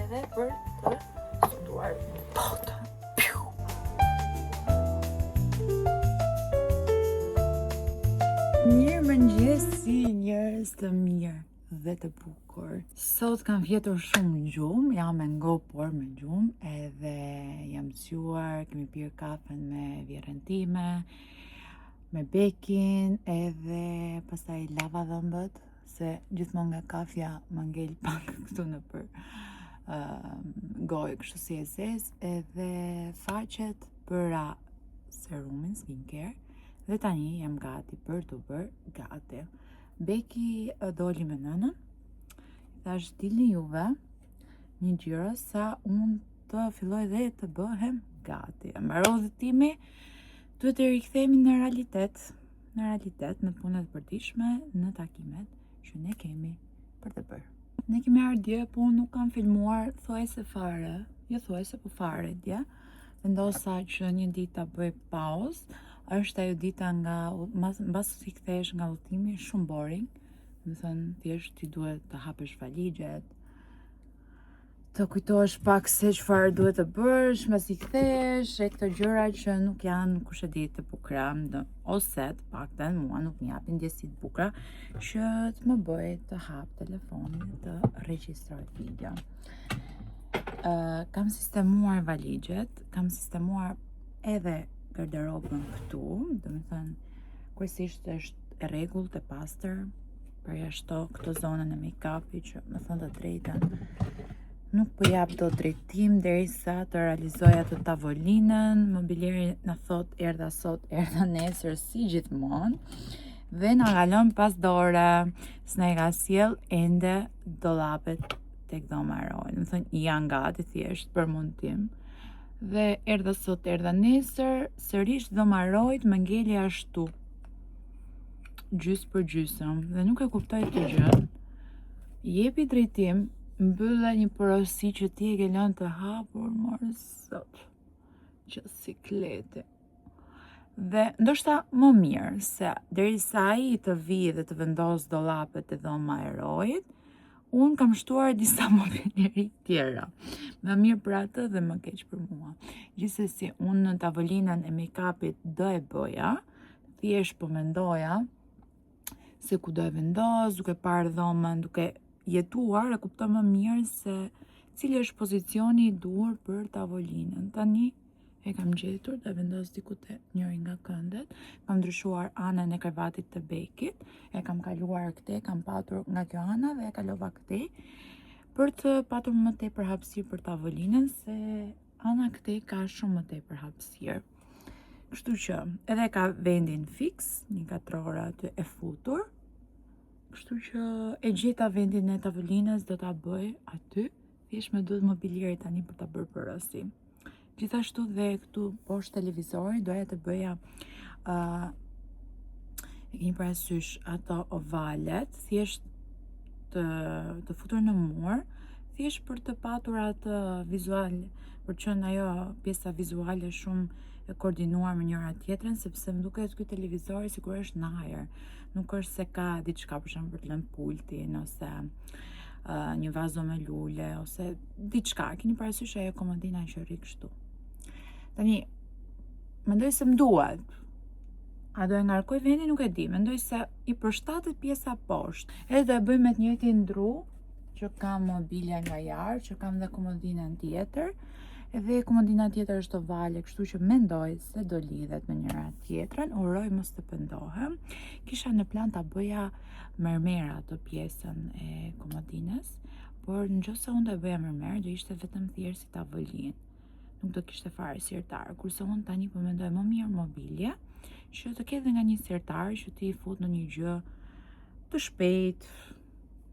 edhe për të studuar botë. Mirë mëngjesi, njerëz të mirë dhe të bukur. Sot kam fjetur shumë gjumë, jam me ngopur me gjumë, edhe jam zgjuar, kemi pirë kafen me vjerën time, me bekin, edhe pastaj lava dhëmbët, se gjithmonë nga kafja më ngel pak këtu në për gojë, kështu si e zezë, edhe faqet bëra serumin skincare, dhe tani jam gati për të bërë gati. Beki doli me nënën, thash dilni juve një gjëra sa unë të filloj dhe të bëhem gati. Mbarodhëtimi duhet të rikthehemi në realitet, në punët e përditshme, në takimet që ne kemi për të bërë. Ne kemi ardhje, po unë nuk kam filmuar thuajse fare, jo thuajse, po fare dje. Vendosa që një ditë ta bëj pauzë. Është ajo dita nga mbas si kthehesh nga udhëtimi, shumë boring. Do të thënë thjesht ti duhet të hapësh valixhet, të kujtohesh pak se çfarë duhet të bësh, mbas i kthehesh, e këto gjëra që nuk janë kush e di të bukura, ose të paktën mua nuk më japin ndjesi të bukura që të më bëj të hap telefonin, të regjistroj video. Kam sistemuar valixhet, kam sistemuar edhe garderobën këtu, do të thënë kryesisht është e rregullt, e pastër, përjashto këto zonën e make-upit që më thënë të drejtën nuk po jap dot drejtim derisa të realizoj atë tavolinën. Mobilieri na thot erdha sot, erdha nesër si gjithmonë, dhe na kalon pas dore, s'na i ka sjell ende dollapet tek dhoma e rojë. Do të thënë janë gati thjesht për montim. Dhe erdha sot, erdha nesër, sërish dhomarojt më ngeli ashtu, gjys për gjysëm, dhe nuk e kuptoj të gjën. Jepi drejtim, mbyllë një porosi që ti e ke lënë të hapur, morë sot, që sikleti. Dhe ndoshta më mirë, se derisa ai të vi dhe të vendos dollapet e dhoma e rojit, unë kam shtuar disa mobiljeri tjera. Më mirë për atë dhe më keq për mua. Gjithsesi, unë në tavolinën e make-upit do e bëja, thjesht po mendoja se ku do e vendos, duke parë dhomën, duke jetuar, e kuptoj më mirë se cili është pozicioni i duhur për tavolinën. Tani e kam gjetur, dhe vendos diku te njëri nga këndet, kam ndryshuar anën e krevatit të bekit, e kam kaluar këte, kam patur nga kjo ana dhe e kalova këte, për të patur më tepër hapësirë për tavolinën, se ana këte ka shumë më tepër hapësirë. Kështu që edhe ka vendin fix, një katrore aty e futur, kështu që e gjeta vendin e tavolinës, do ta bëj aty, thjesht më duhet mobilieri tani për ta bërë porosi. Gjithashtu dhe këtu poshtë televizori doja të bëja e keni parasysh ato ovalet, thjesht të futur në mur, thjesht për të patur atë vizual, për qenë ajo pjesa vizuale shumë e koordinuar me njëra tjetrën, sepse më duket ky televizori sikur është në ajër, nuk është se ka diçka për shembull për të lënë pultin, ose një vazo me lule, ose diçka. Keni parasysh ajo komodina që rri kështu. Tani, mendoj se më duhet. A do e ngarkoj vendin, nuk e di. Mendoj se i përshtatet pjesa poshtë. Edhe do e bëj me të njëjtin dru, që kam mobilja nga jarë, që kam dhe komodinën tjetër, edhe komodina tjetër është ovale, kështu që mendoj se do lidhet me njëra tjetrën, uroj mos të pendohem. Kisha në plan ta bëja mermera të pjesën e komodinës, por nëse unë do e bëja mermer, do ishte vetëm thjesht si tavolinë. Nuk do kishte fare sirtar, kurse unë tani po mendoj më mirë mobilje, që të ketë nga një sirtar që ti fut në një gjë të shpejt,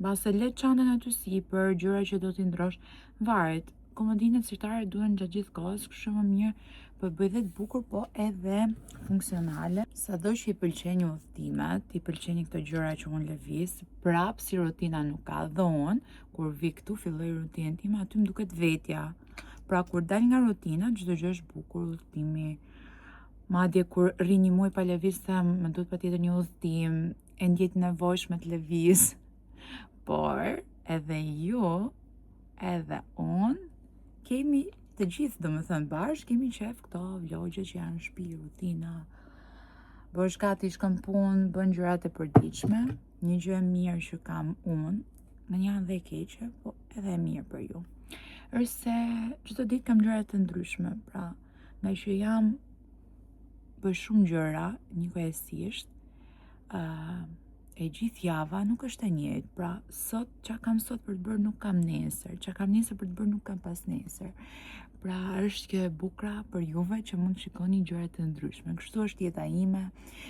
base le çantën aty sipër, gjëra që do t'i ndrosh, varet. Komodinët sirtare duhen gjatë gjithë kohës, kështu më mirë po bëj dhe të bukur, po edhe funksionale. Sado që i pëlqejnë udhëtimet, i pëlqejnë këto gjëra që unë lëviz, prap si rutina nuk ka, dhe unë kur vi këtu filloj rutinën time, aty më duket vetja. Pra kur dal nga rutina, çdo gjë është bukur, udhëtimi. Madje kur rri një muaj pa lëviz, them, më duhet patjetër një udhëtim, e ndjet nevojshme të lëviz. Por edhe ju edhe unë kemi të gjithë, do më thënë bashkë, kemi qef këto vlogje që janë në shtëpi, rutina, bësh gati, shkon punë, bën gjërat e përditshme. Një gjë e mirë që kam unë, në një anë dhe e keqe, po edhe e mirë për ju, është se çdo ditë kam gjëra të ndryshme, pra nga që jam bëj shumë gjëra njëkohësisht, e gjithë java nuk është e njëjtë, pra sot çka kam sot për të bërë nuk kam nesër, çka kam nesër për të bërë nuk kam pas nesër. Pra është kjo e bukura për juve që mund të shikoni gjëra të ndryshme. Kështu është jeta ime.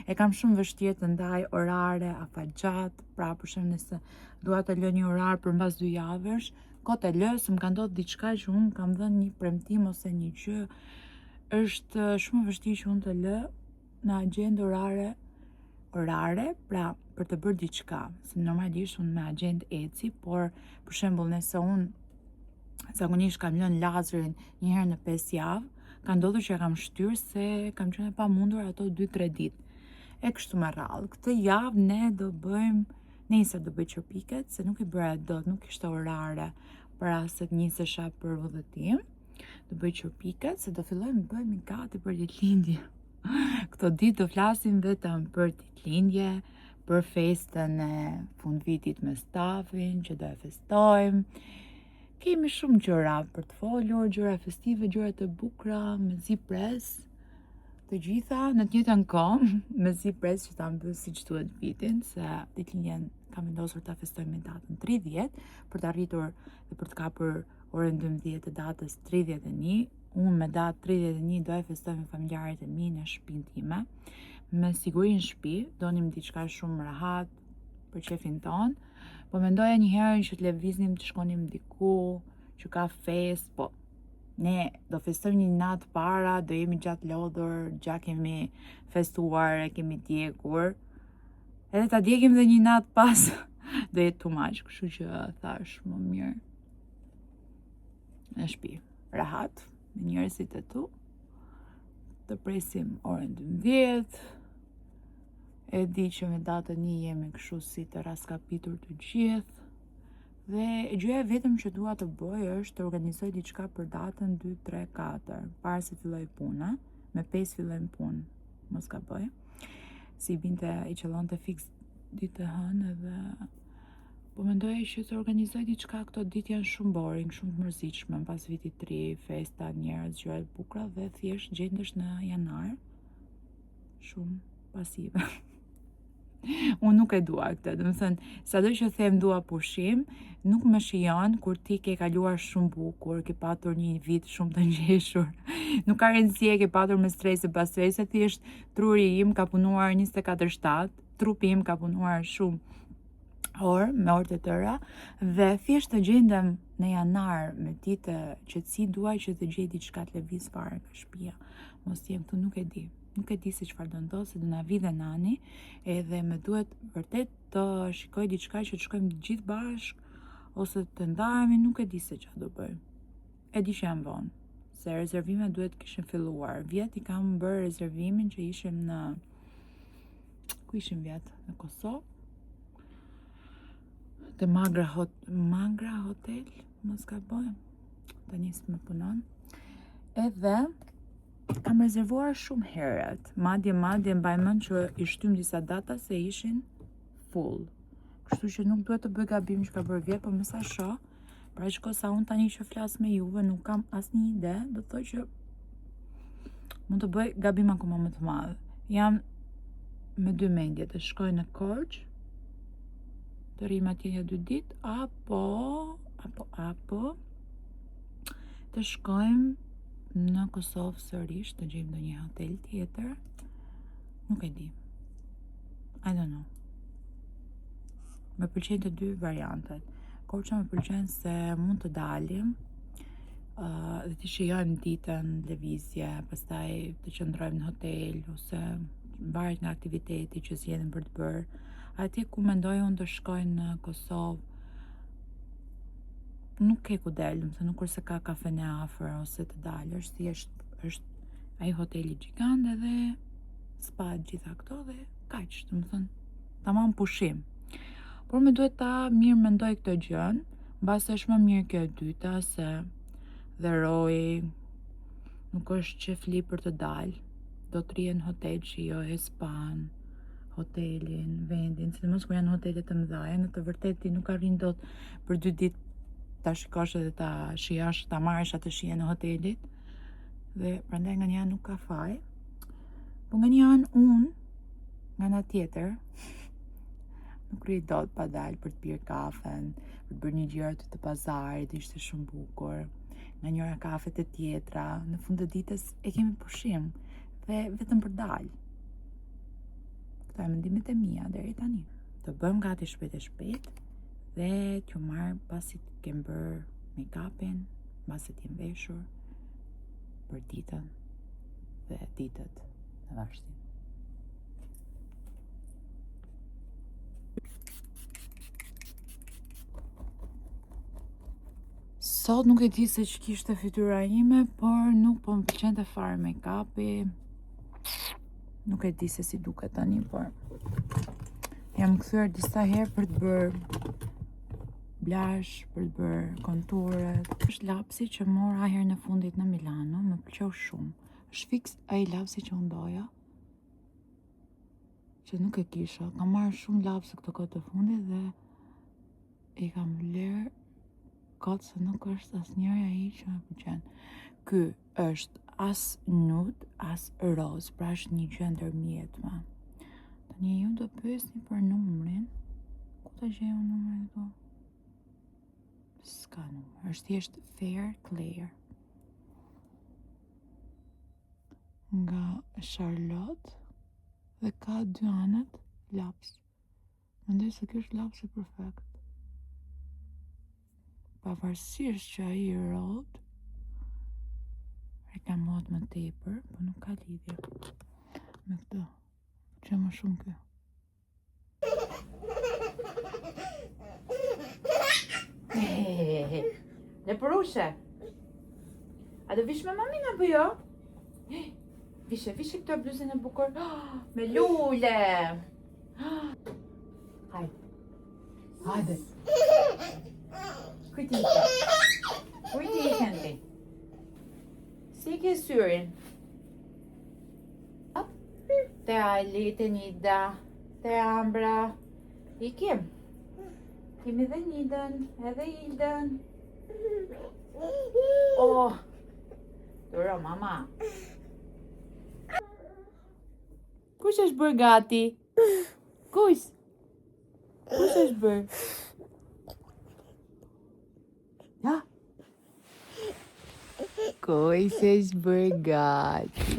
E kam shumë vështirë të ndaj orare afatgjat, pra për shembull nëse dua të lë një orar përmbas 2 javësh, kot e lë, se më ka ndodhur diçka që unë kam dhënë një premtim ose një gjë, është shumë e vështirë që unë të lë në agjendë orare, pra për të bërë diçka, se normalisht unë me agjendë eci, por për shembull nëse unë zakonisht kam lënë lazerin një herë në 5 javë, ka ndodhur që kam shtyrë se kam qenë e pamundur ato 2-3 ditë. E kështu me radhë. Këtë javë ne do bëjmë, nesër do bëj çopiket, se nuk i bëra dot, nuk ishte orare para se të nisesha për udhëtim. Do bëj çopiket, se do fillojmë bëjmë gati për ditëlindje. Këto ditë do flasim vetëm për ditëlindje, për festën e fundvitit me stafin, që do e festojmë. Kemi shumë gjëra për të folur, gjëra festive, gjëra të bukura, me zi pres, të gjitha në të njëjtën kohë, me zi pres që ta mbyll siç duhet vitin, se ditëlindjen kam vendosur ta festojmë me datën 30 për të arritur dhe për të kapur orën 12 të datës 31. Unë me datë 31 do e festoj me familjarët e mi në shtëpinë time. Me siguri në shtëpi, donim diçka shumë rahat për qefin ton, po mendoja një herë që të lëviznim të shkonim diku, që ka fest, po ne do festojmë një natë para, do jemi gjatë lodhur, gjatë kemi festuar, e kemi djegur, edhe ta djegim dhe një natë pas, do jetë too much, kështu që thash më mirë në shtëpi, rahat, me njerëzit e tu, të presim orën 12, e di që me datën 1 jemi kështu si të raskapitur të gjithë, dhe gjëja vetëm që dua të bëj është të organizoj diçka për datën 2, 3, 4, para se filloj puna, me 5 fillojmë punë, mos ka bëj, si binte i qëllonte fiks ditë të hënë edhe po mendoja që të organizoj diçka, këto ditë janë shumë boring, shumë të mërzitshme, pas vitit 3, festa, njerëz, gjëra të bukura dhe thjesht gjendesh në janar shumë pasive. Unë nuk e dua këtë, do të thënë, sado që them dua pushim, nuk më shijon kur ti ke kaluar shumë bukur, ke patur një vit shumë të ngjeshur. Nuk ka rëndësi e ke patur me stres e pas strese, thjesht truri im ka punuar 24/7, trupi im ka punuar shumë me orë të tëra, dhe thjesht të gjendem në janar me ditë të qetësi, duaj që të gjej diçka të lëviz fare nga shtëpia. Mos jem këtu, nuk e di se çfarë do ndodhë, se do na vi dhe nani, edhe më duhet vërtet të shikoj diçka që të shkojmë të gjithë bashkë, ose të ndahemi, nuk e di se çfarë do bëj. E di që jam vonë, se rezervimet duhet kishin filluar. Vjet i kam bërë rezervimin që ishim në... Ku ishim vjet? Në Kosovë? Të Magra Hotel, mos ka bëjmë, të njësë me punon, edhe kam rezervuar shumë herët, madje mbaj mend që i shtym disa data se ishin full, kështu që nuk duhet të bëj gabim që ka bërë vjet, po më sa shoh, pra që sa unë tani që flas me juve nuk kam asnjë ide, do të thoj që mund të bëj gabim akoma më të madh. Jam me dy mendje, të shkoj në Korçë, të rrim atje një 2 ditë, apo të shkojmë në Kosovë sërish, të gjejmë ndonjë hotel tjetër, nuk e di, I don't know. Më pëlqejnë të dy variantet. Korça më pëlqen se mund të dalim dhe të shijojmë ditën lëvizje, pastaj të qëndrojmë në hotel ose varet nga aktiviteti që zgjedhim për të bërë. Atje ku mendoj unë të shkoj në Kosovë, nuk ke ku del, më nuk kurse ka kafene afër ose të dalë, është thjesht ai hoteli gjigant edhe spa gjitha këto dhe kaq, do të thënë, tamam pushim. Por më duhet ta mirë mendoj këtë gjën, Mbas është më mirë kjo e dyta se dhe Roy nuk është që fli për të dalë. Do të rije në hotel që jo e span, hotelin, vendin, sidomos kur janë hotelet të mëdha, në të vërtetë ti nuk arrin dot për 2 ditë ta shikosh edhe ta shijosh, ta marrësh atë shije në hotelit. Dhe prandaj nga një anë nuk ka faj. Po nga një anë unë, nga ana tjetër, nuk rri dot pa dalë për të pirë kafen, për të bërë një gjëra të pazarit, ishte shumë bukur. Nga njëra kafet e tjetra, në fund të ditës e kemi pushim dhe vetëm për dalë. Këto e mendimet e mia deri tani. Të bëjmë gati shpejt e shpejt dhe t'ju marr pasi të kem bërë make-upin, pasi t'jem veshur për ditën dhe ditët në vazhdim. Sot nuk e di se që kishte fytyra ime, por nuk po më pëlqente fare make-upi. Nuk e di se si duket tani, por jam kthyer disa herë për të bërë blush, për të bërë konturet. Është lapsi që mora herë në fundit në Milano, më pëlqeu shumë. Është fiks ai lapsi që unë doja, që nuk e kisha. Kam marrë shumë lapse këto kohë të fundit dhe i kam vlerë kotë se nuk është asnjëri ai që më pëlqen. Ky është as nude, as roz, pra është një gjë ndërmjetme. Tani ju do pyesni për numrin. Ku ta gjej unë numrin këtu? S'ka numër, është thjesht Fair Claire. Nga Charlotte dhe ka 2 anët laps. Mendoj se kjo është lapsi perfekt. Pavarësisht që ai rrot reklamohet më tepër, po nuk ka lidhje me këtë. Që më shumë kjo. Në përushe. A do vish me mamin apo jo? Vishe këtë bluzën e bukur. Me lule. Hajde. Kujti i kendi. Si ke syrin? Te Ali, te Nida, te Ambra. Ikim. Kemi dhe Nidën, edhe Ildën. Oh, duro mama. Kush është bërë gati? Kush? Kush është bërë? Ja? Kush është bërë gati?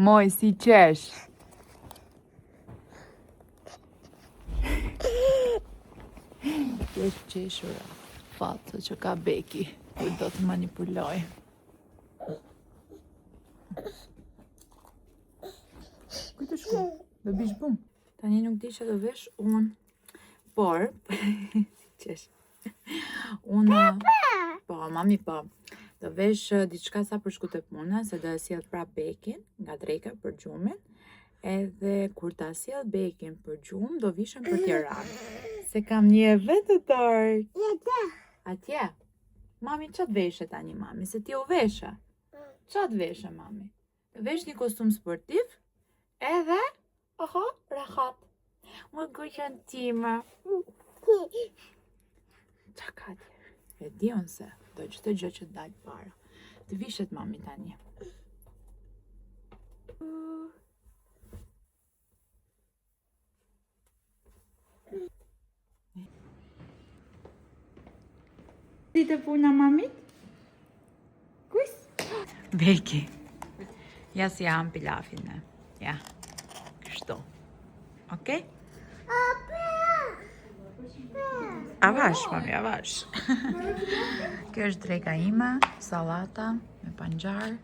Moj, si qesh? Është qeshura. Fatë që ka Beki, kur do të manipuloj. Kujtë shku? Do bish bum. Tani nuk di që do vesh unë, por, qesh, unë, po, mami po, do vesh diçka sa për shku të puna, se do e sjell pra Bekin nga dreka për gjumin, edhe kur ta sjell Bekin për gjum, do vishem për Tiranë. Se kam një event të tarë. Atje? Mami, që të veshe tani, mami? Se ti u veshe? Që të veshe, mami? Vesh një kostum sportiv, edhe, oho, rahat. Më gëqën time. Qa ka tje? E di unë se, do qëtë gjë që të dalë para. Të vishet, mami, tani. Dite puna mamit? Kus? Beki. Ja si jam pilafin me. Ja. Kështu. Okej? Avash, mami, avash. Kjo është dreka ime, salata me panxar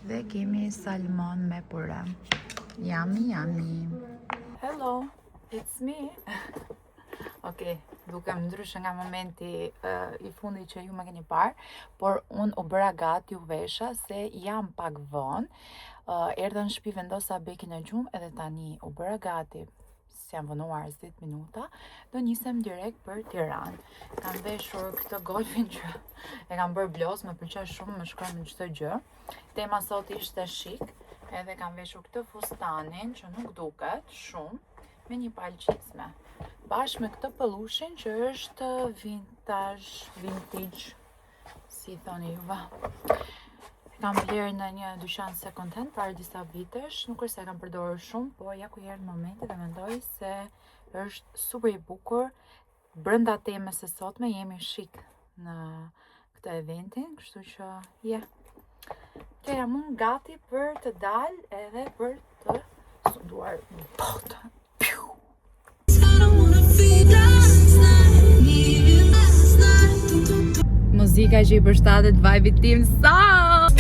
dhe kemi salmon me pure. Yummy, yummy. Hello, it's me. Okej, duke më ndryshe nga momenti i fundit që ju më keni parë, por unë u bëra gati, u vesha se jam pak vonë. Erdha në shtëpi, vendosa bekin e gjumë edhe tani u bëra gati, si jam vonuar 10 minuta, do nisem direkt për Tiranë. Kam veshur këtë golfin që e kam bërë blos, më pëlqej shumë, më shkon në çdo gjë. Tema sot ishte shik, edhe kam veshur këtë fustanin që nuk duket shumë, me një palçizme. Bashkë me këtë pëllushin që është vintage, si thoni juve. Kam blerë në një dyqan second hand para disa vitesh, nuk është se kam përdorur shumë, po ja ku erdhi momenti dhe mendoj se është super i bukur. Brenda temës së sotme jemi shik në këtë eventin, kështu që kjo jam unë gati për të dalë edhe për të sunduar në botë. Muzika që i përshtatet vibe-it tim sot.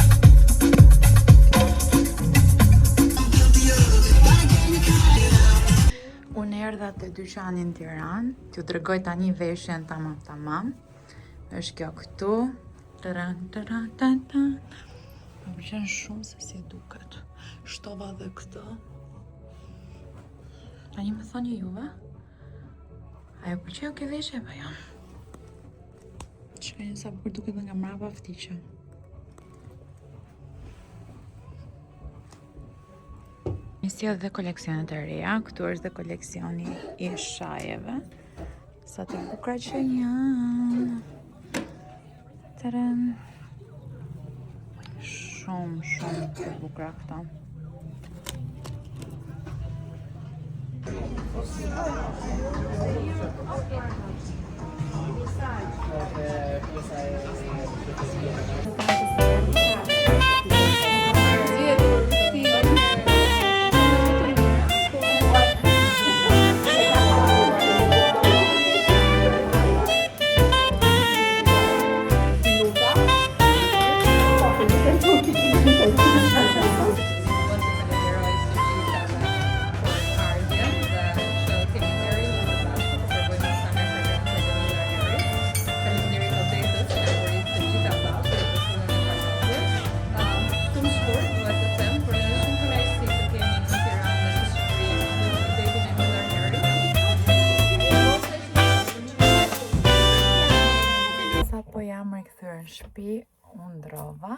Unë erdha te dyqani në Tiranë, t'ju tregoj tani veshjen tamam. Është kjo këtu. Më pëlqen shumë se si duket. Shtova dhe këtë. Tani më thoni juve, a ju pëlqeu kjo veshje apo jo? Shkojnë sa bukur duket dhe nga mrapa ftiqe. Nisja dhe koleksionet e reja, këtu është dhe koleksioni i shajeve. Sa të bukura që janë. Tadam. Shumë të bukura këta. Shtëpi, unë ndrova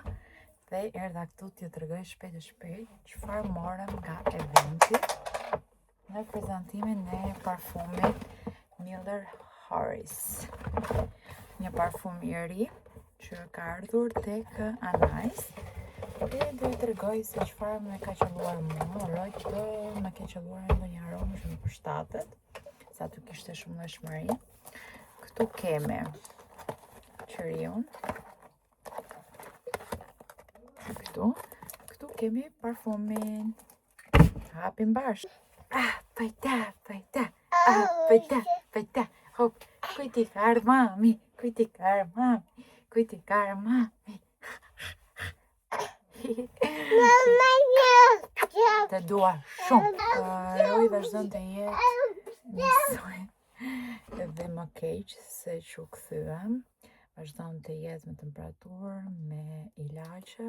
dhe erdha këtu t'ju tregoj shpejt çfarë morëm nga eventi në prezantimin e parfumit Miller Harris. Një parfum i ri që ka ardhur tek Anais dhe do t'ju tregoj se çfarë më ka qelluar mua, uroj të më ke qelluar ndonjë aromë që më përshtatet, sa të kishte shumë lëshmëri. Këtu kemi qëriun. Këtu kemi parfumin. Hapim bashkë. Pajta. Hop, kujti karë mami. Të dua shumë. Roj vazhdon të jetë njësoj edhe më keq se që këthyem. Vazhdon të jetë me temperaturë, me ilaqe.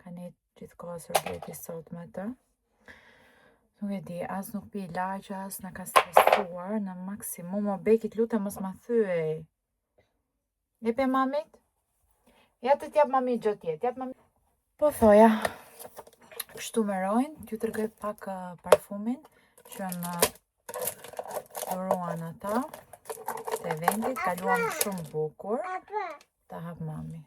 Ka një gjithë kohë sërbeti sot me të. Nuk e di, as nuk pi ilaqe, as në ka stresuar në maksimum. O Bekit lutem mos ma thyej. Jepe mamit? Ja të t'jap mamit gjë tjetë, Po thoja, kështu me rojnë, t'ju tregoj pak parfumin që në dhuruan ata. Të eventit, kaluam shumë bukur. Ta hap mami.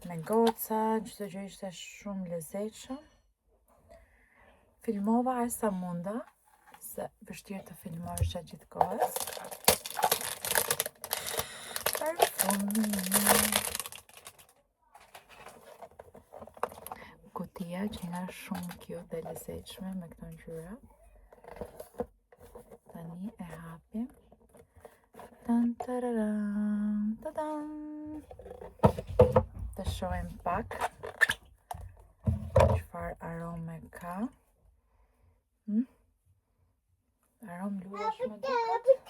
Me goca, çdo gjë ishte shumë lezetshëm. Filmova aq sa munda, se vështirë të filmosh gjatë gjithë kohës. Parfumi. Kutia që nga shumë cute dhe lezetshme me këto ngjyra. Tani e hapim. Të shohim pak çfarë arome ka. Aromë lulesh me duket.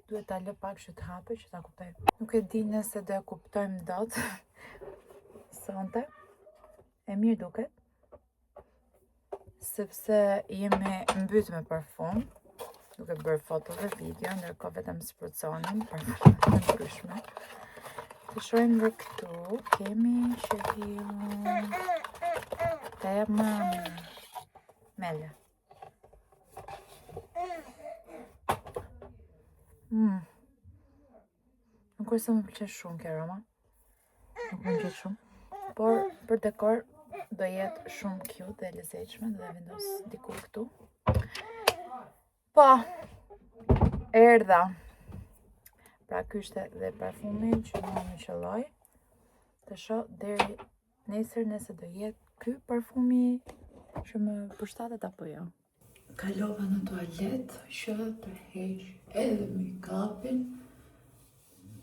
Duhet ta lë pak që të hape, që ta kuptoj. Nuk e di nëse do e kuptojmë dot. Sonte. E mirë duket. Sepse jemi mbyt me parfum. Duke bërë foto dhe video, ndërkohë vetëm spruconim parfum të ndryshme. Të shohim dhe këtu, kemi Shehilun. Ta jap më mele. Nuk është se më pëlqen shumë kjo aroma. Nuk më pëlqen shumë. Por për dekor do jetë shumë cute dhe lezetshme, do e vendos diku këtu. Po, erdha. Pra ky ishte dhe parfumin që më qelloi. Të shoh deri nesër nëse do jetë ky parfumi që më përshtatet apo jo. Kalova në tualet që të heq edhe make-upin.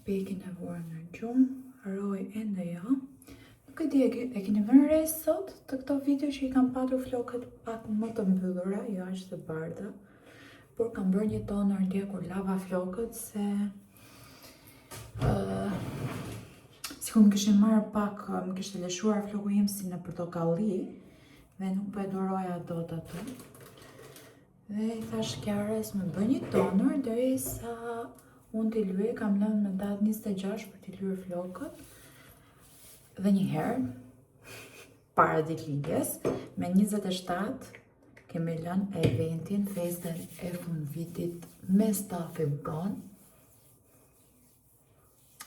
Pekin e vuar në gjumë, haroj ende jo. Nuk e di, e keni vënë re sot të këto video që i kam patur flokët pak më të mbyllura, jo aq të bardha. Por kam bërë një toner ndje kur lava flokët se sikur më kishin marrë pak, më kishte lëshuar floku im si në portokalli dhe nuk po e duroja dot atë. Dhe i thash Kiarës më bëj një toner derisa unë t'i lyej, kam lënë në datë 26 për t'i lyer flokët. Dhe një herë, para ditëlindjes, me 27 kemi lënë eventin, festën e fundvitit me stafin ton.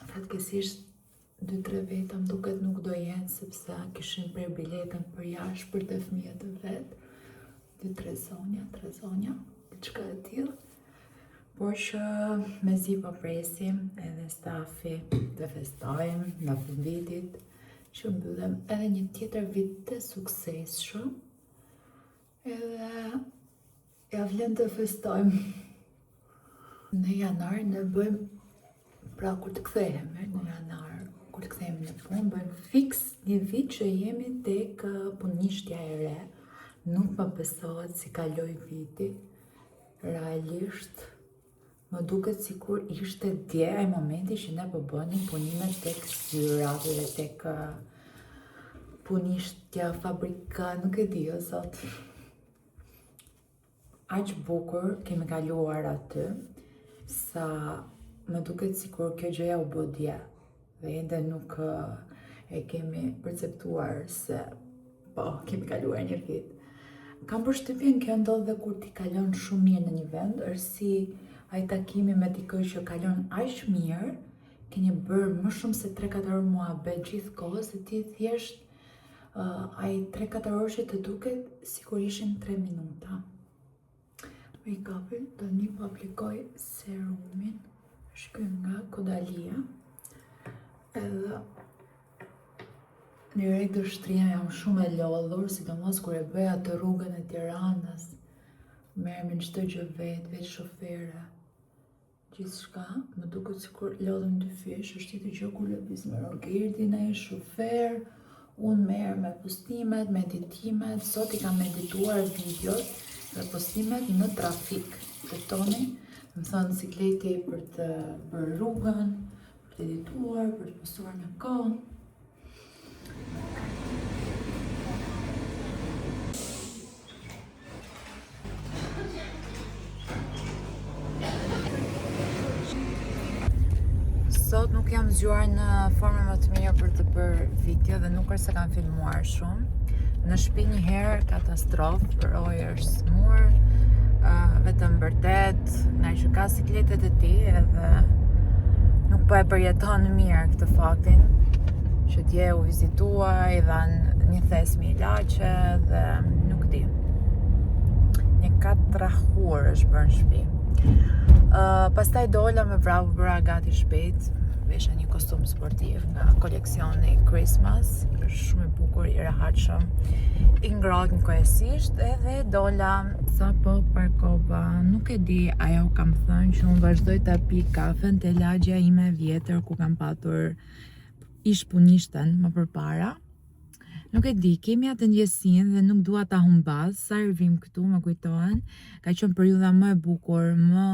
Fatkesisht 2-3 veta më duket nuk do jenë sepse kishin prerë biletën për jashtë për të fëmijët e vet. 2-3 zonja, 3 zonja, diçka e tillë. Por që mezi po presim edhe stafi të festojmë në fundvitit, që mbyllem edhe një tjetër vit të suksesshëm. Edhe ja vlen të festojmë. Në janar ne bëjmë, pra kur të kthehemi në janar, kur të kthehemi në punë, bëjmë fix një vit që jemi tek punishtja e re. Nuk më besohet si kaloi viti. Realisht më duket sikur ishte dje ai momenti që ne po bënim punimet tek zyrat dhe tek punishtja fabrika, nuk e di o zot. Aq bukur kemi kaluar aty, sa më duket sikur kjo gjëja u bë dje. Dhe ende nuk e kemi perceptuar se po, kemi kaluar një vit. Kam përshtypjen kjo ndodh dhe kur ti kalon shumë mirë në një vend, është si ai takimi me dikë që kalon aq mirë, keni bërë më shumë se 3-4 orë muhabet gjithkohë, se ti thjesht ai 3-4 orë që të duket sikur ishin 3 minuta. Make-upin do një po aplikoj serumin, shkym nga Kodalia, edhe direkt do shtrihem, jam shumë e lodhur, sidomos kur e bëj atë rrugën e Tiranës. Merrem në çdo gjë vetë shofere. Gjithçka më duket sikur lodhem dy fysh, është tjetër gjë kur lëviz me Rogertin ai shofer, unë merr me postimet, me editimet, sot i kam edituar videot dhe postimet në trafik. Betoni, më thonë cikleti për të bërë rrugën, për të edituar, për të postuar në kohë. Sot nuk jam zgjuar në formën më të mirë për të bërë video dhe nuk është se kam filmuar shumë. Në shtëpi një herë katastrofë, roji është smur, vetëm vërtet, nga që ka sikletet e tij edhe nuk po e përjeton mirë këtë faktin që dje u vizituaj, dhanë një thes me ilaçe dhe nuk di. Një 4 hur është bërë në shtëpi. Pastaj dola me vrapë, bëra gati shpejt, vesha një kostum sportiv nga koleksioni Christmas, shumë i bukur, i rehatshëm, i ngrohtë njëkohësisht, edhe dola sa po parkova, nuk e di, ajo kam thënë që unë vazhdoj ta pi kafen te lagja ime vjetër ku kam patur ish punishten më përpara. Nuk e di, kemi atë ndjesinë dhe nuk dua ta humbas, sa herë vim këtu më kujtohen, ka qenë periudha më e bukur, më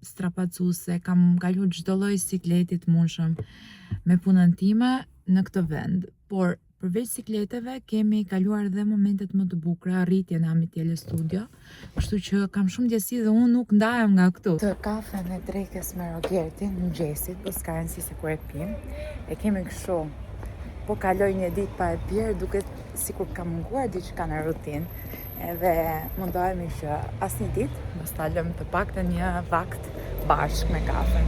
strapacuse, kam kalu çdo lloj sikleti të mundshëm me punën time në këtë vend, por përveç sikleteve kemi kaluar edhe momentet më të bukura, rritjen e Amitjele Studio, kështu që kam shumë ndjesi dhe unë nuk ndahem nga këtu. Të kafen e drekës me Rogertin në mëngjesit, po s'ka rëndësi se kur e pim, e kemi kështu. Po kaloj një ditë pa e pirë, duket sikur kam munguar diçka në rutinë, edhe mundohemi që asnjë ditë mos ta lëm të paktën një vakt bashkë me kafen.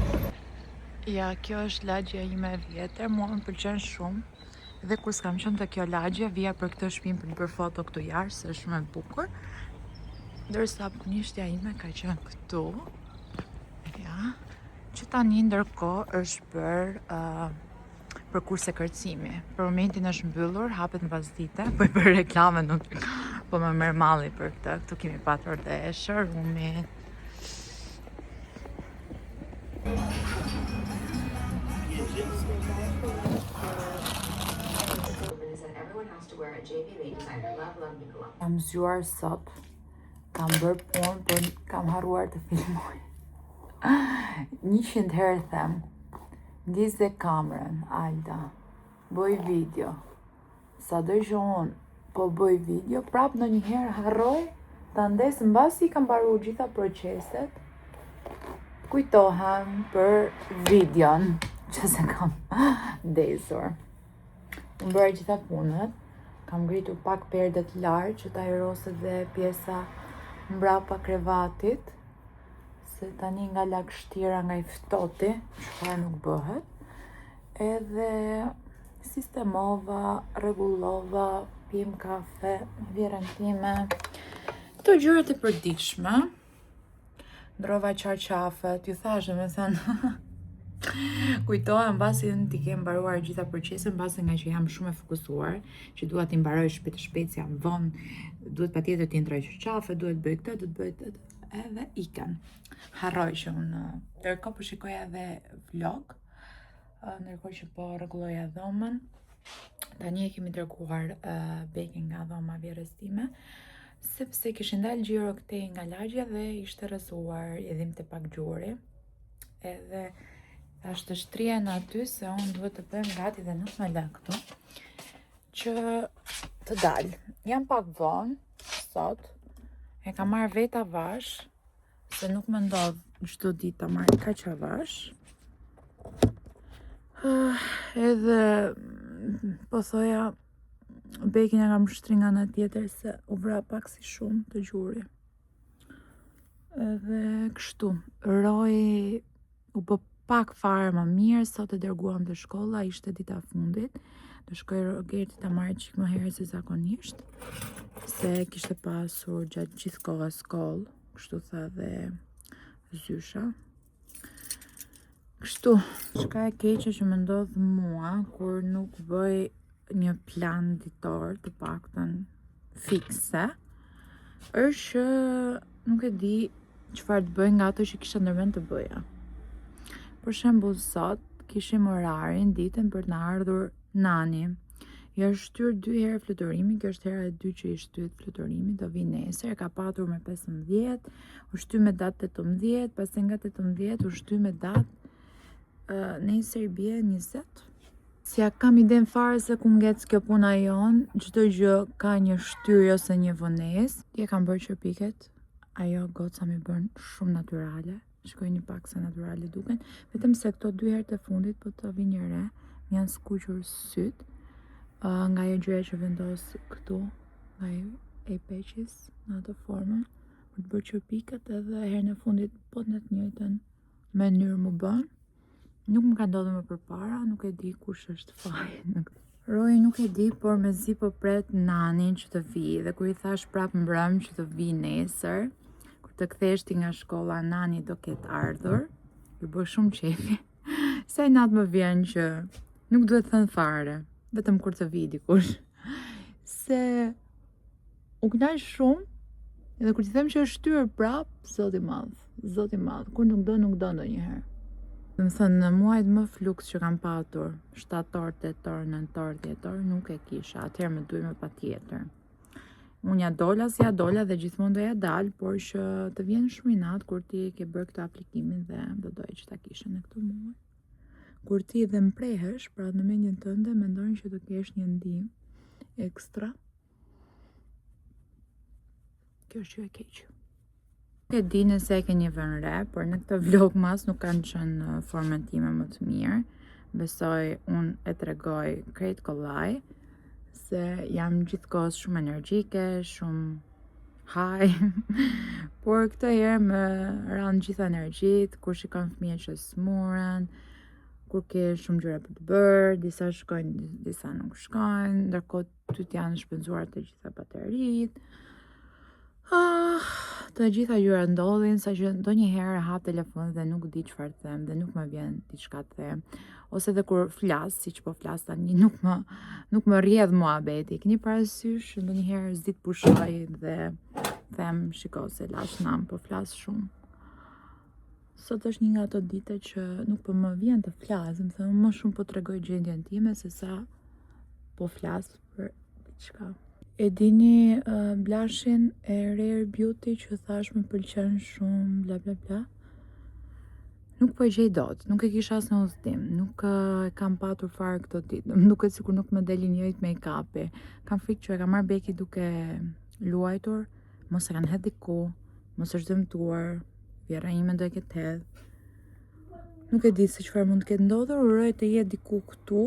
Ja, kjo është lagja ime e vjetër, mua më pëlqen shumë. Dhe kur s'kam qenë te kjo lagje, vija për këtë shtëpi për të bërë foto këtu jashtë, se është shumë e bukur. Ndërsa punishtja ime ka qenë këtu. Ja, që tani ndërkohë është për kurse kërcimi. Për momentin është mbyllur, hapet në pasdite, po i bërë reklame nuk, po më merr malli për këtë. Këtu kemi patur deshë, rumi. Kam zgjuar sot, kam bërë punë, por kam harruar të filmoj. 100 herë them, ndizë kamerën, Alda, bëj video. Sa do që unë po bëj video, prap në një herë harroj ta ndes, mbasi kam mbaruar gjitha proceset, kujtohem për videon që se kam ndezur. Unë bërë gjitha punët, kam ngritur pak perdet larë që ta aeroset dhe pjesa mbrapa krevatit, se tani nga lagështira, nga i ftohti, çfarë nuk bëhet. Edhe sistemova, rregullova, pim kafe, vjerën time, këto gjërat e përditshme. Ndrova qarqafet, ju thash domethënë kujtohem mbasi unë t'i kem mbaruar gjitha procesin, mbasi nga që jam shumë e fokusuar, që dua t'i mbaroj shpejt, si jam vonë, duhet patjetër t'i ndroj qarqafet, duhet bëj këtë, duhet bëj këtë, edhe ikën. Harroj që unë ndërkohë po shikoja edhe vlog, ndërkohë që po rregulloja dhomën. Tani e kemi dërguar Beki nga dhoma vjerës time, sepse kishin dalë Gjiro këtej nga lagja dhe ishte rrëzuar, i dhimte pak gjuri. Edhe thash të shtrihen aty se unë duhet të bëjmë gati dhe nuk më lë këtu që të dalë. Jam pak vonë sot, e kam marrë vet avash, se nuk më ndodh çdo ditë ta marr kaq avash. Edhe po thoja Bekin e kam shtri nga ana tjetër se u vra pak si shumë të gjuri. Edhe kështu, Roy u bë pak fare më mirë, sot e dërguam te shkolla, ishte dita fundit. Do shkoj Rogerti ta marrë çik më herë se zakonisht, se kishte pasur gjatë gjithë kohës koll, kështu tha dhe Zysha. Kështu, çka e keqe që më ndodh mua kur nuk bëj një plan ditor të paktën fikse, është që nuk e di çfarë të bëj nga ato që kisha ndërmend të bëja. Për shembull, sot kishim orarin ditën për të na ardhur nani. Ja është shtyr 2 herë fluturimi, kjo është hera e 2 që i shtyhet fluturimi, do vi nesër, ka patur me 15, u shty me datë 18, pastaj nga 18 u shty me datë nesër i bie 20. Si ja kam iden fare se ku ngec kjo puna jon, çdo gjë ka një shtyrje ose një vonesë. Ti e kam bërë qërpiket, ajo goca mi bën shumë natyrale, shkojnë pak se natyrale duken, vetëm se këto 2 herë të fundit po të vi një re, më janë skuqur syt, nga ajo gjëja që vendos këtu, nga e peqis në atë formën, për të bërë qërpiket, edhe herën e fundit po në të njëjtën mënyrë më bën. Nuk më ka ndodhur më përpara, nuk e di kush është faji. Roy nuk e di, por mezi po pret nanin që të vi, dhe kur i thash prap mbrëm që të vi nesër, kur të kthesh ti nga shkolla, nani do ketë ardhur, ju bë shumë qefi. Se natë më vjen që nuk duhet thënë fare, vetëm kur të vi dikush. Se u kënaq shumë, edhe kur ti them që është shtyr prap, zoti madh, kur nuk do ndonjëherë. Dhe më thënë, në muajt më fluks që kam patur, 7 orë, 8 orë, 9 orë, 10 orë, nuk e kisha, atëherë më dujme pa tjetër. Unë ja dola si ja dola dhe gjithmonë do ja dal, por që të vjen shumë i natë kur ti ke bërë këtë aplikimin dhe do doje që ta kishe në këtë muaj. Kur ti dhe mprehesh, pra në mendjen tënde mendojnë që do kesh një ndihmë ekstra. Kjo është që e keqë. E di nëse e ke një vënë re, por në këtë vlogmas nuk kanë qenë formën time më të mirë. Besoj unë e tregoj krejt kollaj, se jam gjithkohës shumë energjike, shumë high, por këtë herë më ranë gjitha energjit, kur shikon fëmijët që smuren, kur ke shumë gjëra për të bërë, disa shkojnë, disa nuk shkojnë, ndërkohë ty t'janë shpenzuar të gjitha bateritë. Të gjitha gjëra ndodhin, sa që ndonjëherë hap telefonin dhe nuk di çfarë them dhe nuk më vjen diçka të them. Ose edhe kur flas, siç po flas tani, nuk më rrjedh muhabeti. Keni parasysh ndonjëherë s'di të pushoj dhe them, shiko se lash nam, po flas shumë. Sot është një nga ato dite që nuk po më vjen të flas, më thënë më shumë po tregoj gjendjen time se sa po flas për diçka. E dini blushin e Rare Beauty që thash më pëlqen shumë, bla bla bla. Nuk po e gjej dot, nuk e kisha as në udhtim, nuk e kam patur fare këto ditë. Më duket sikur nuk më deli njëjtë make-upi. Kam frikë që e kam marrë beki duke luajtur, mos e kanë hedhë diku, mos është dëmtuar, vjera ime do e ketë hedhë. Nuk e di se çfarë mund të ketë ndodhur, uroj të jetë diku këtu.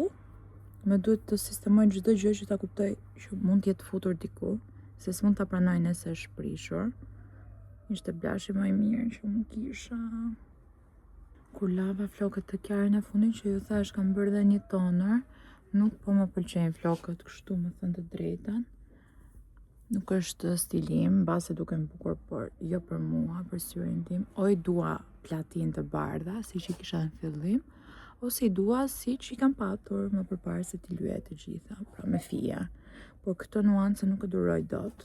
Më duhet të sistemoj çdo gjë që ta kuptoj që mund të jetë futur diku, se s'mund ta pranoj nëse është prishur. Ishte blashi më i mirë që mund kisha. Kur lava flokët të Kiarën e fundit që ju thash kam bërë dhe një toner, nuk po më pëlqejnë flokët kështu, më thënë të drejtën. Nuk është stilim, mbase duken bukur, por jo për mua, për syrin tim. O i dua platin të bardha, siç i kisha në fillim, ose i dua siç i kam patur më përpara se t'i lyej të gjitha, pra me fija. Por këto nuance nuk e duroj dot.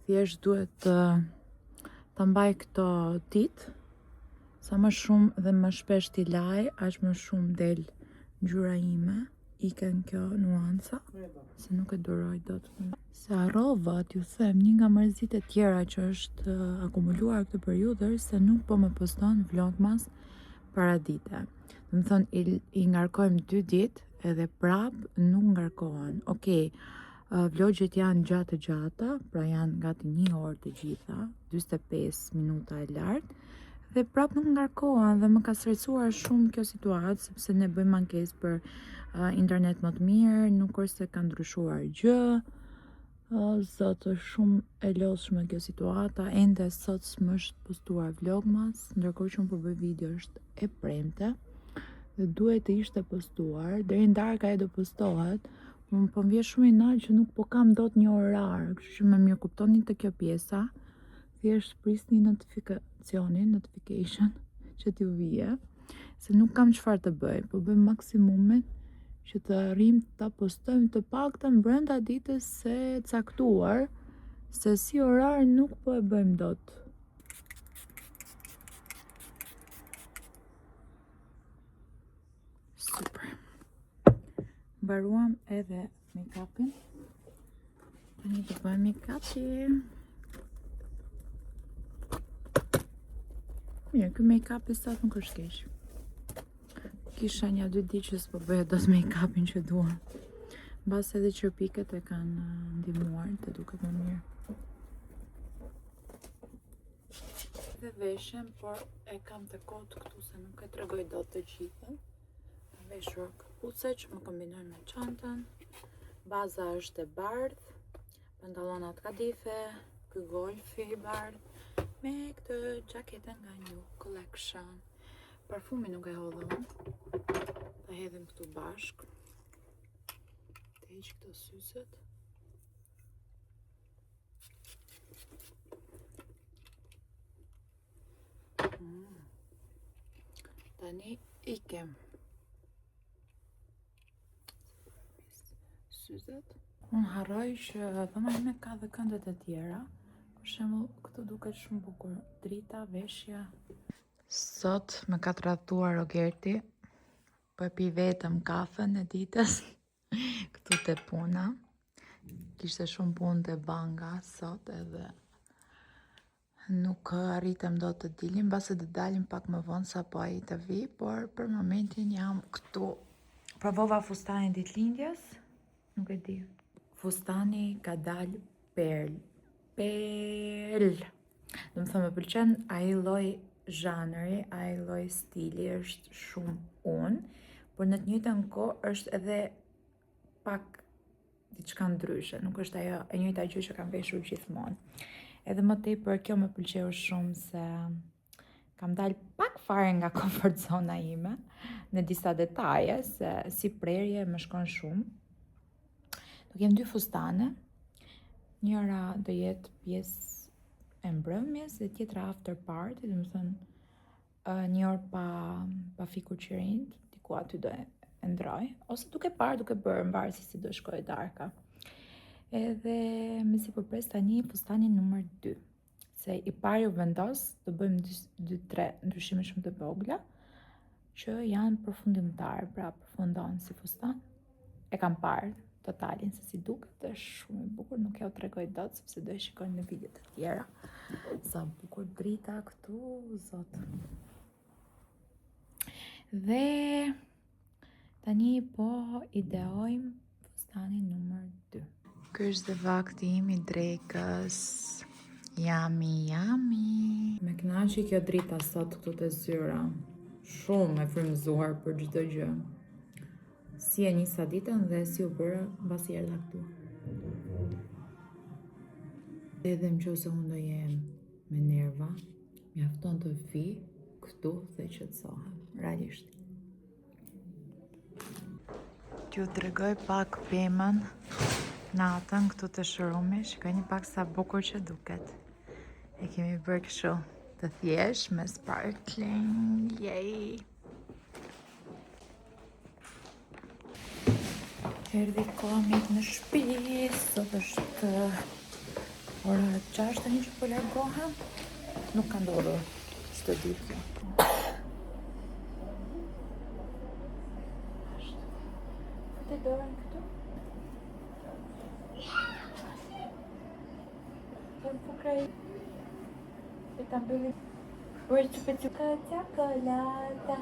Thjesht duhet ta mbaj këto ditë, sa më shumë dhe më shpesh t'i laj, aq më shumë del ngjyra ime, iken kjo nuanca, se nuk e duroj dot. Se harrova t'ju them një nga mërzitë e tjera që është akumuluar këtë periudhë, se nuk po më poston vlogmas paradite. Më thonë, i ngarkojmë 2 ditë edhe prap nuk ngarkohen. Okej, vlogjet janë gjata, pra janë gati 1 orë të gjitha, 45 minuta e lartë, dhe prap nuk ngarkohen dhe më ka stresuar shumë kjo situatë, sepse ne bëjmë ankesë për internet më të mirë, nuk është se ka ndryshuar gjë. Zot, është shumë e lodhshme kjo situata, ende sot s'mështë postuar vlogmas, ndërkohë që unë po bëj video është e premte dhe duhet të ishte postuar, deri në darkë ajo do postohet. Unë po m'vjen shumë i natë që nuk po kam dot një orar, kështu që më mirë kuptoni të kjo pjesa, thjesht prisni notification që t'ju vije, se nuk kam çfarë të bëj, po bëj maksimumin që të arrim ta postojmë të paktën brenda ditës së caktuar, se si orar nuk po e bëjmë dot. Super. Mbaruam edhe make-upin. Tani do bëjmë make-upin. Mirë, ky make-up i sot nuk është keq. Kisha një 2 ditë që s'po bëja dot make-upin që dua. Mbas edhe qërpiket e kanë ndihmuar të duket më mirë. Dhe veshem, por e kam të kotë këtu se nuk e tregoj dot të gjithën. Veshur kapuce që më kombinojnë me çantën. Baza është e bardhë, pantallonat kadife, ky golfi i bardhë, me këtë xhaketën nga New Collection. Parfumi nuk e hodhëm. Ta hedhim këtu bashk. Të heq këto syzet. Tani ikem. Syzet. Unë harroj që dhoma ime ka dhe këndet e tjera. Për shembull, këtu duket shumë bukur. Drita, veshja. Sot më ka tradhtuar Rogerti. Po e pi vetëm kafen e ditës. Këtu te puna. Kishte shumë punë të banga sot edhe nuk arritëm do të dilim, base të dalim pak më vonë sa po ai të vi, por për momentin jam këtu. Provova fustanin ditëlindjes, nuk e di. Fustani ka dalë perl. Do më thëmë, më pëlqen ai lloj zhanri, ai lloj stili është shumë unë, por në të njëjtën kohë është edhe pak diçka ndryshe, nuk është ajo e njëjta gjë që kam veshur gjithmonë. Edhe më tepër kjo më pëlqeu shumë se kam dalë pak fare nga comfort zona ime në disa detaje, se si prerje më shkon shumë. Do kem dy fustane, njëra do jetë pjesë e mbrëmjes dhe tjetra after party, do të thënë një orë pa fikur qirind, diku aty do e ndroj, ose duke parë, duke bërë, mbarë si do shkoj darka. Edhe me si përpres tani fustanin numër 2, se i pari u vendos, do bëjmë 2-3 ndryshime shumë të vogla, që janë përfundimtar, pra përfundon si fustan. E kam parë totalin se si duket, është shumë i bukur, nuk ja u tregoj dot sepse do e shikojnë në videot të tjera. Sa bukur drita këtu, zot. Dhe tani po ideojmë fustanin numër 2. Ky është dhe vakti im i drekës. Yummy. Me kënaqi kjo drita sot këtu te zyra. Shumë e frymëzuar për çdo gjë. Si e nisa ditën dhe si u bërë mbasi erdha këtu. Edhe nëse unë do jem me nerva, mjafton të vi këtu dhe qetësohem, realisht. T'ju tregoj pak pemën natën këtu të shërumi, shikojeni pak sa bukur që duket. E kemi bërë kështu të thjesht me sparkling, yay! Erdhi komit në shtëpi, sot është ora 6 tani që po largohem. Nuk ka ndodhur çdo ditë kjo. Te dorën këtu. Të fukraj. E ta mbylli. Uri që pëtë çokolata.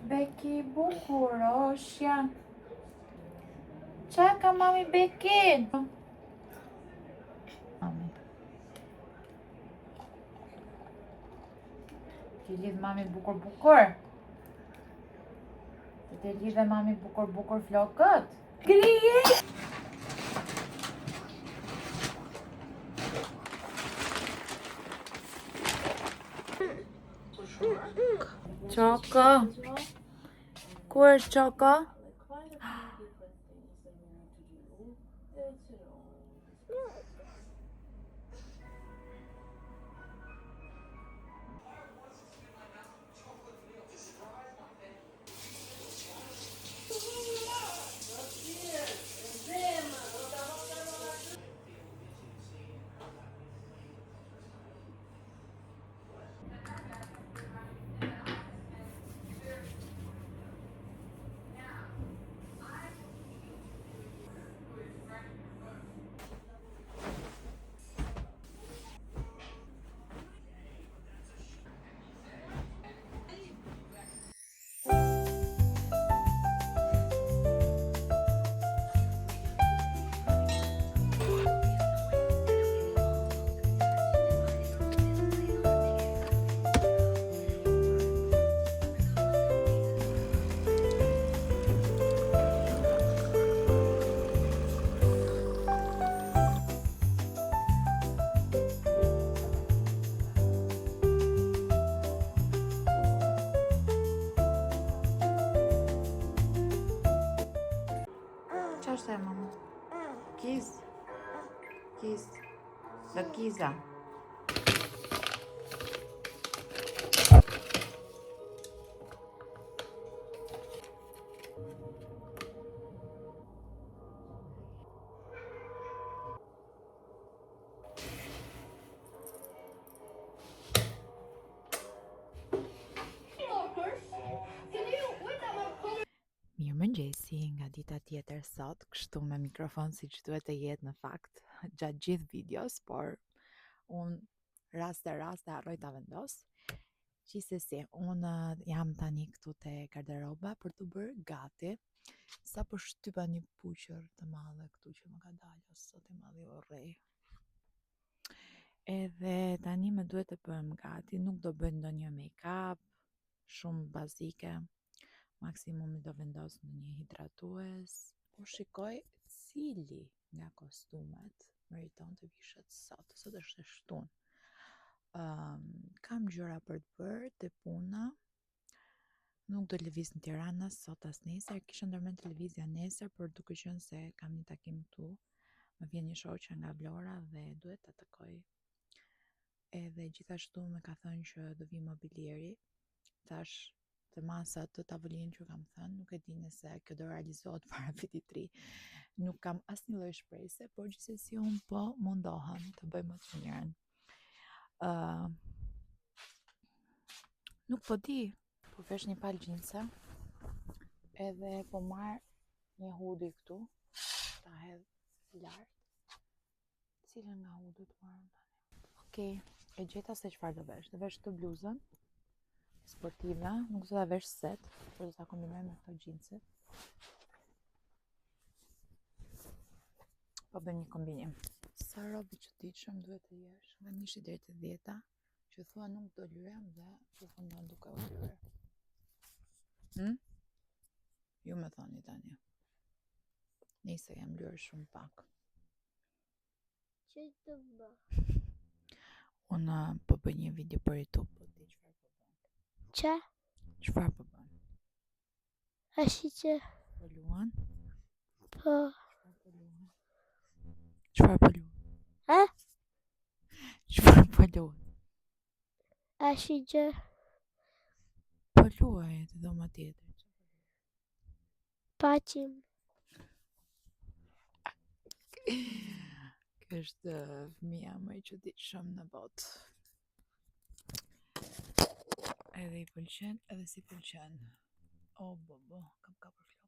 Beki bukur, roshja. Qa ka mami Bekin? Mami. Ti lidh mami bukur. Ti lidhe mami bukur flokët. Grije! Qoko. Ku është Qoko? thoshte mama? Kiz. Lëkiza. Mirë mëngjesi nga dita tjetër sot, kështu me mikrofon si që duhet të jetë në fakt gjatë gjithë videos, por unë raste harroj ta vendos. Gjithsesi, unë jam tani këtu te garderoba për të bërë gati. Sa po shtypa një puqër të madhe këtu që më ka dalë sot i madhi urrej. Edhe tani më duhet të bëhem gati, nuk do bëj ndonjë make-up, shumë bazike. Maksimumi do vendos në një hidratues. Po shikoj cili nga kostumet meriton të vishet sot. Sot është e shtunë. Kam gjëra për të bërë te puna. Nuk do lëviz në Tirana sot as nesër. Kisha ndërmend të lëvizja nesër, por duke qenë se kam një takim këtu, më vjen një shoqe nga Vlora dhe duhet ta takoj. Edhe gjithashtu më ka thënë që do vi mobilieri. Thash të masat të tavolinë që kam thënë, nuk e di nëse kjo do realizohet para vitit të ri. Nuk kam asnjë lloj shpresë, por gjithsesi unë po mundohem të bëj më të mirën. Nuk po di, po vesh një palë gjinse, edhe po marr një hoodie këtu, ta hedh lart. Cilën nga hoodie të marrëm tani? Okej, e gjeta se çfarë do vesh. Do vesh këtë bluzën sportive, nuk do ta vesh set, por do ta kombinoj me këto gjinset. Po bëjmë një kombinim. Sa robi çuditshëm duhet të jesh, nga 1 deri te 10, që thua nuk do lyhem dhe përfundon duke u lyer. Ju më thoni tani. Nëse jam lyer shumë pak. Që të bë? Unë po bëj një video për YouTube, po ti çfarë po bën? Që? Çfarë po bën? Ashi që? Po luan? Po. Çfarë po luan? A? Çfarë po luan? Ashi që? Po luaj të dhoma tjetër. Paqim. Kjo është fëmia më i çuditshëm në botë. Edhe i pëlqen, edhe si pëlqen. O, bobo, kam kapur flokë.